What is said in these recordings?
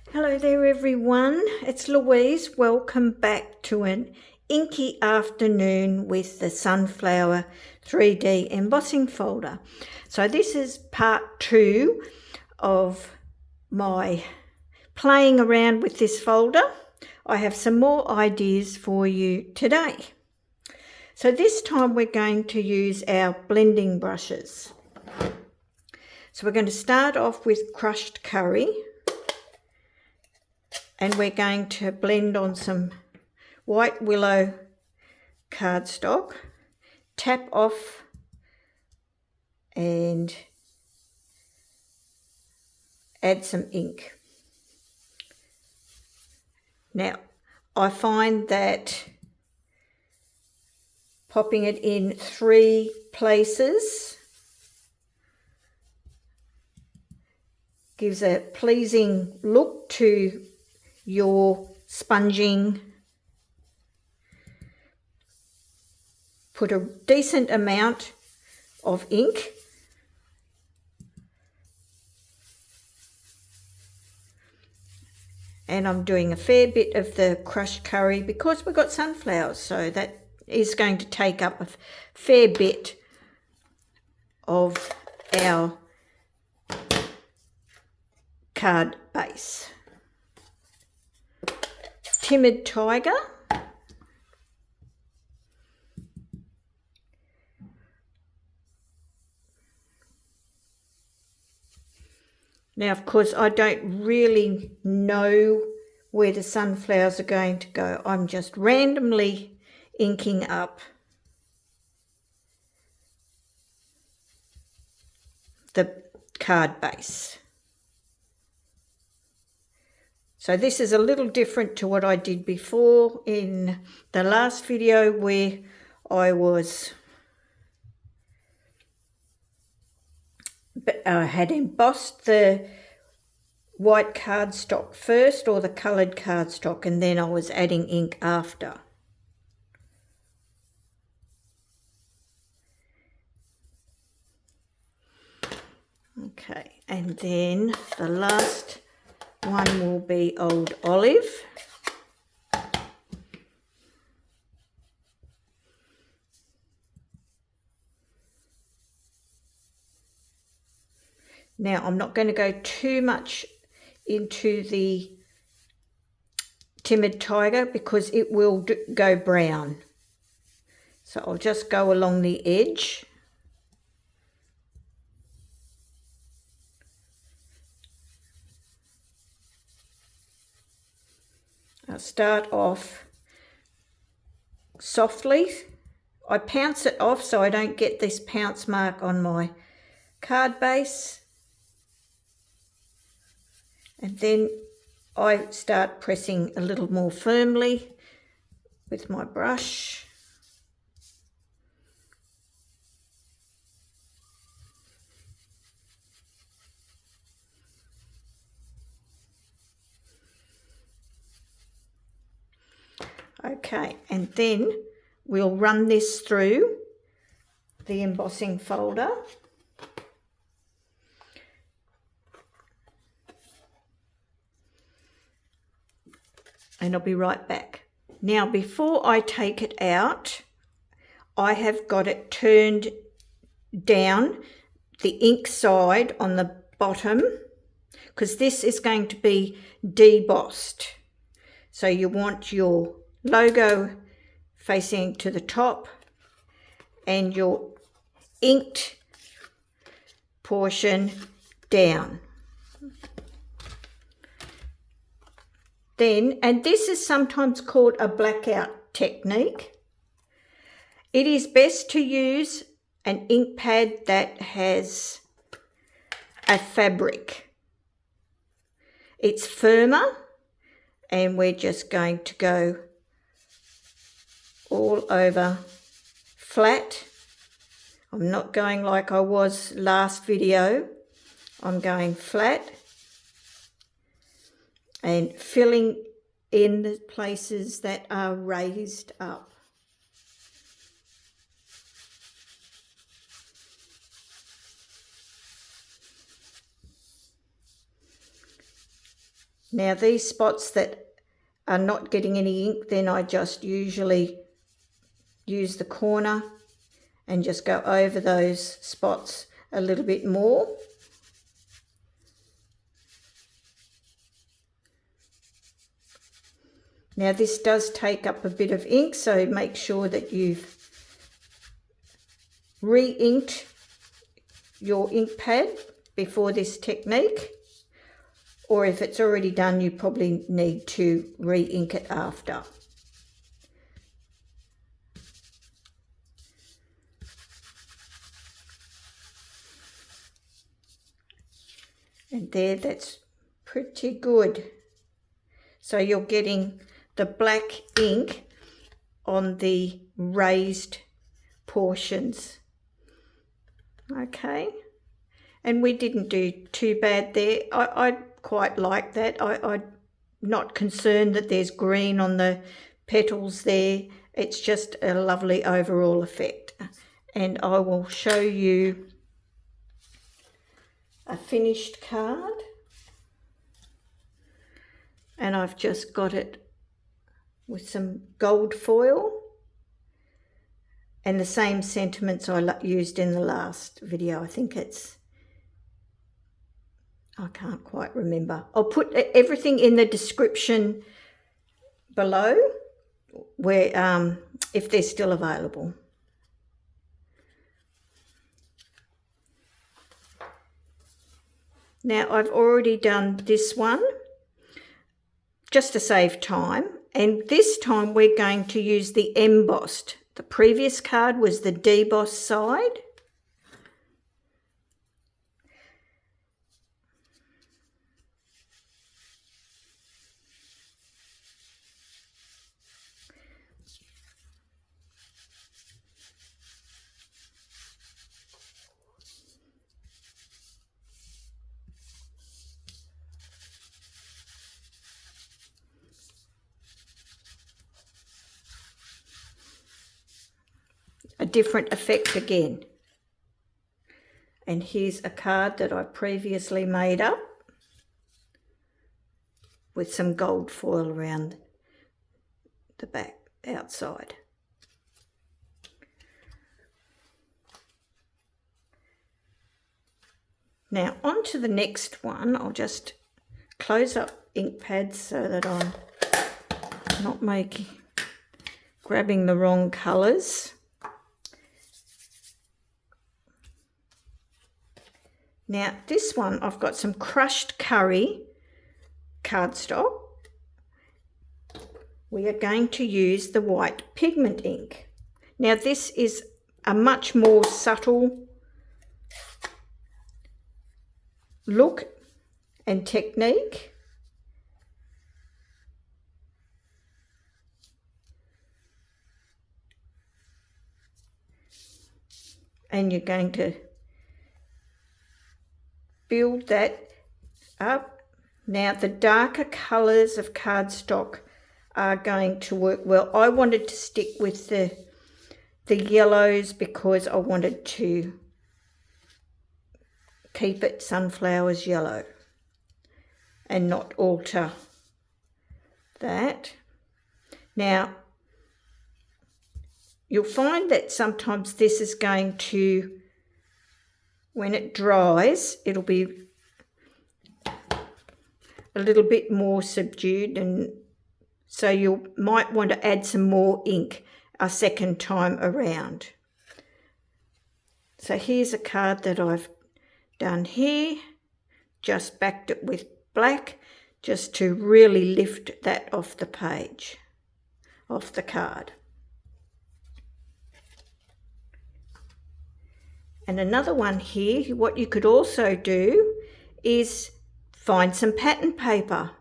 Hello there everyone, it's Louise. Welcome back to an inky afternoon with the Sunflower 3D embossing folder. So this is part 2 of my playing around with this folder. I have some more ideas for you today. So this time we're going to use our blending brushes. So we're going to start off with crushed curry. And we're going to blend on some white willow cardstock, tap off and add some ink. Now, I find that popping it in 3 places gives a pleasing look to your sponging. Put a decent amount of ink and I'm doing a fair bit of the crushed curry because we've got sunflowers, so that is going to take up a fair bit of our card base. Timid Tiger. Now, of course, I don't really know where the sunflowers are going to go. I'm just randomly inking up the card base. So this is a little different to what I did before in the last video where I had embossed the white cardstock first, or the coloured cardstock, and then I was adding ink after. Okay, and then the last one will be Old Olive. Now, I'm not going to go too much into the Timid Tiger because it will go brown. So I'll just go along the edge. I'll start off softly. I pounce it off so I don't get this pounce mark on my card base. And then I start pressing a little more firmly with my brush. Okay, and then we'll run this through the embossing folder. And I'll be right back. Now, before I take it out, I have got it turned down, the ink side on the bottom, because this is going to be debossed. So you want your logo facing to the top and your inked portion down. Then, and this is sometimes called a blackout technique, it is best to use an ink pad that has a fabric. It's firmer, and we're just going to go all over flat. I'm not going like I was last video. I'm going flat and filling in the places that are raised up. Now these spots that are not getting any ink, then I just usually use the corner and just go over those spots a little bit more. Now this does take up a bit of ink, so make sure that you've re-inked your ink pad before this technique, or if it's already done, you probably need to re-ink it after. And there, that's pretty good. So you're getting the black ink on the raised portions. Okay, and we didn't do too bad there. I quite like that. I'm not concerned that there's green on the petals there. It's just a lovely overall effect. And I will show you a finished card. And I've just got it with some gold foil and the same sentiments I used in the last video. I think it's, I can't quite remember. I'll put everything in the description below where if they're still available. Now I've already done this one just to save time, and this time we're going to use the embossed. The previous card was the debossed side. A different effect again. And here's a card that I previously made up with some gold foil around the back outside. Now on to the next one. I'll just close up ink pads so that I'm not grabbing the wrong colours. Now this one, I've got some crushed curry cardstock. We are going to use the white pigment ink. Now this is a much more subtle look and technique. And you're going to build that up. Now the darker colours of cardstock are going to work well. I wanted to stick with the yellows because I wanted to keep it sunflowers yellow and not alter that. Now you'll find that sometimes this is going to, when it dries, it'll be a little bit more subdued, and so you might want to add some more ink a second time around. So here's a card that I've done here, just backed it with black just to really lift that off the page, off the card. And another one here, what you could also do is find some pattern paper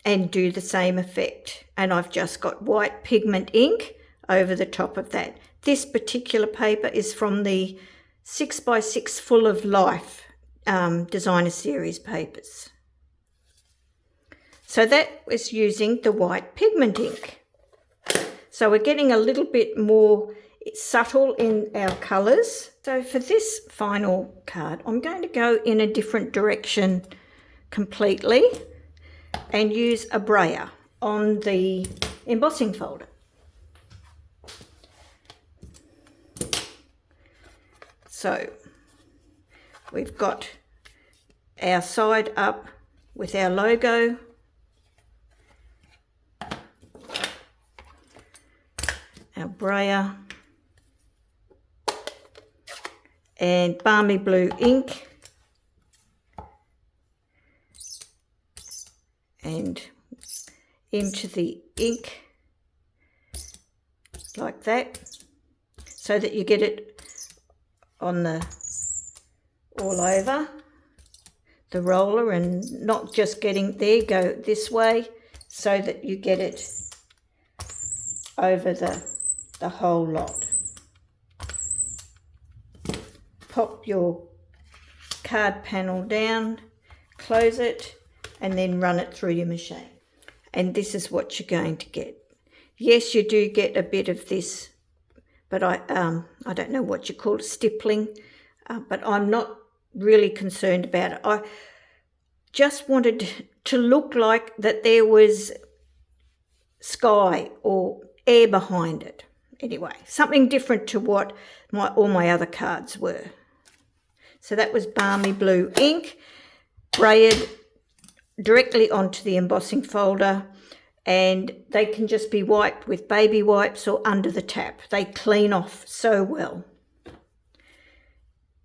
and do the same effect. And I've just got white pigment ink over the top of that. This particular paper is from the 6x6 Full of Life designer series papers. So that was using the white pigment ink. So we're getting a little bit more subtle in our colours. So for this final card, I'm going to go in a different direction completely. and use a brayer on the embossing folder. So we've got our side up with our logo, our brayer, and Balmy blue ink, and into the ink like that, so that you get it on the all over the roller and not just getting there. Go this way so that you get it over the whole lot. Pop your card panel down, close it, and then run it through your machine. And this is what you're going to get. Yes, you do get a bit of this, but I don't know what you call it, stippling, but I'm not really concerned about it. I just wanted to look like that there was sky or air behind it. Anyway, something different to what all my other cards were. So that was Balmy blue ink, brayered directly onto the embossing folder, and they can just be wiped with baby wipes or under the tap. They clean off so well.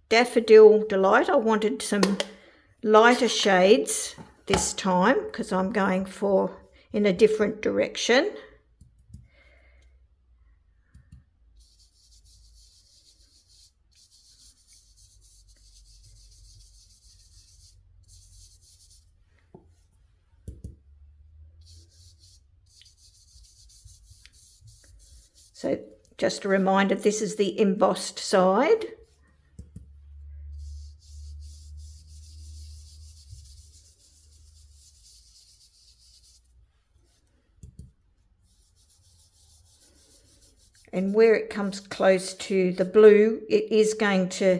Daffodil Delight, I wanted some lighter shades this time because I'm going in a different direction. So just a reminder, this is the embossed side. And where it comes close to the blue, it is going to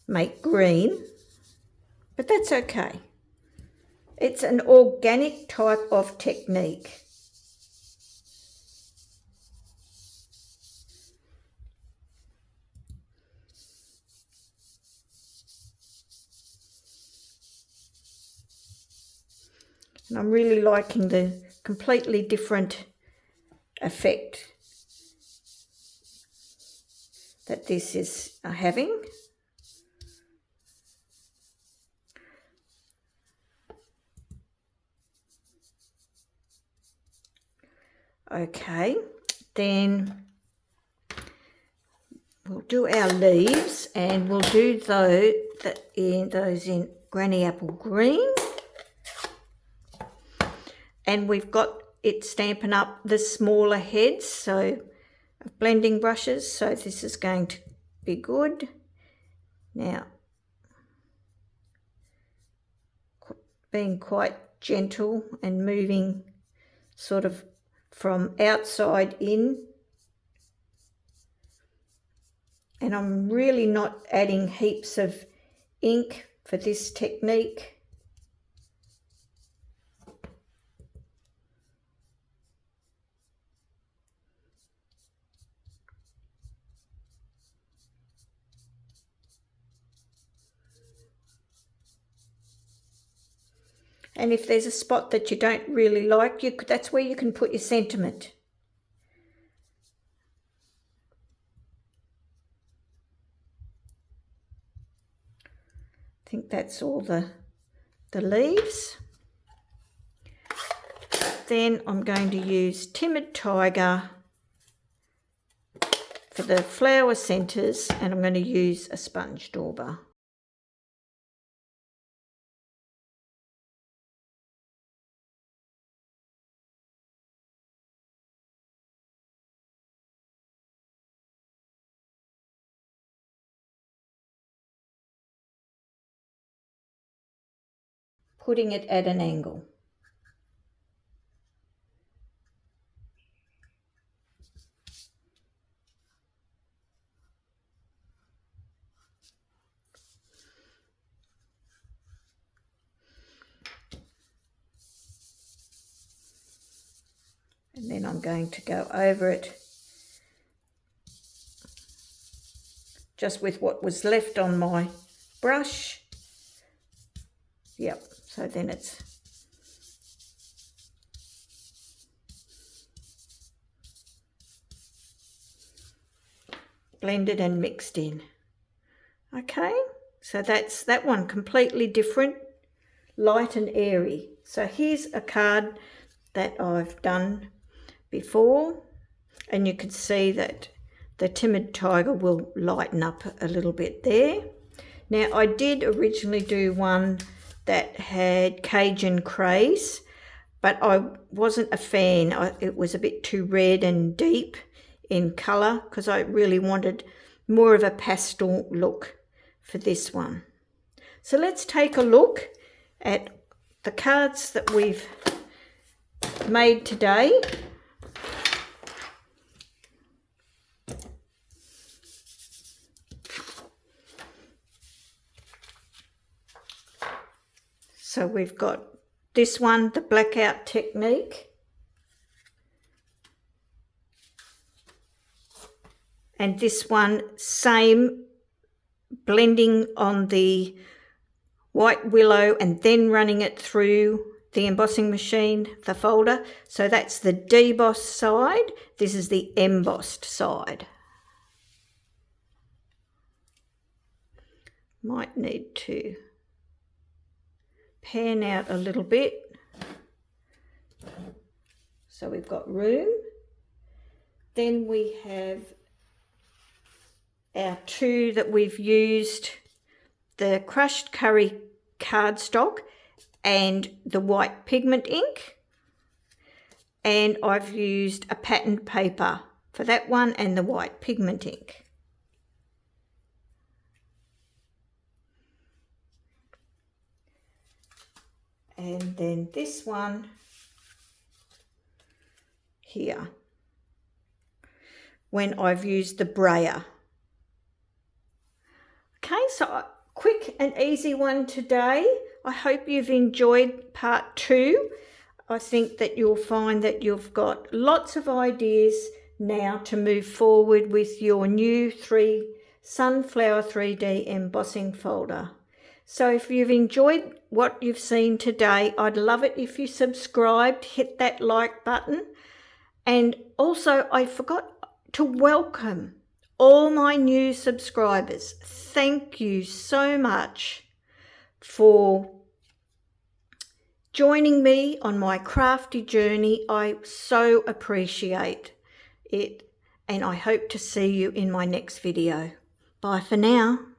make green, but that's okay. It's an organic type of technique. And I'm really liking the completely different effect that this is having. Okay, then we'll do our leaves, and we'll do those in Granny Apple Green. And we've got it Stampin' Up the smaller heads, so blending brushes, so this is going to be good. Now, being quite gentle and moving sort of from outside in. And I'm really not adding heaps of ink for this technique. And if there's a spot that you don't really like, that's where you can put your sentiment. I think that's all the leaves. Then I'm going to use Timid Tiger for the flower centres, and I'm going to use a sponge dauber. Putting it at an angle. And then I'm going to go over it just with what was left on my brush. Yep, so then it's blended and mixed in. Okay, so that's that one, completely different, light and airy. So here's a card that I've done before, and you can see that the Timid tiger will lighten up a little bit there. Now I did originally do one that had Cajun Craze, but I wasn't a fan. It was a bit too red and deep in colour because I really wanted more of a pastel look for this one. So let's take a look at the cards that we've made today. So we've got this one, the Blackout technique. And this one, same, blending on the white willow and then running it through the embossing machine, the folder. So that's the deboss side. This is the embossed side. Might need to pan out a little bit so we've got room. Then we have our two that we've used, the crushed curry cardstock and the white pigment ink, and I've used a patterned paper for that one and the white pigment ink. And then this one here, when I've used the Brayer. Okay, so a quick and easy one today. I hope you've enjoyed part 2. I think that you'll find that you've got lots of ideas now to move forward with your new Sunflower 3D embossing folder. So if you've enjoyed what you've seen today, I'd love it if you subscribed, hit that like button. And also I forgot to welcome all my new subscribers. Thank you so much for joining me on my crafty journey. I so appreciate it, and I hope to see you in my next video. Bye for now.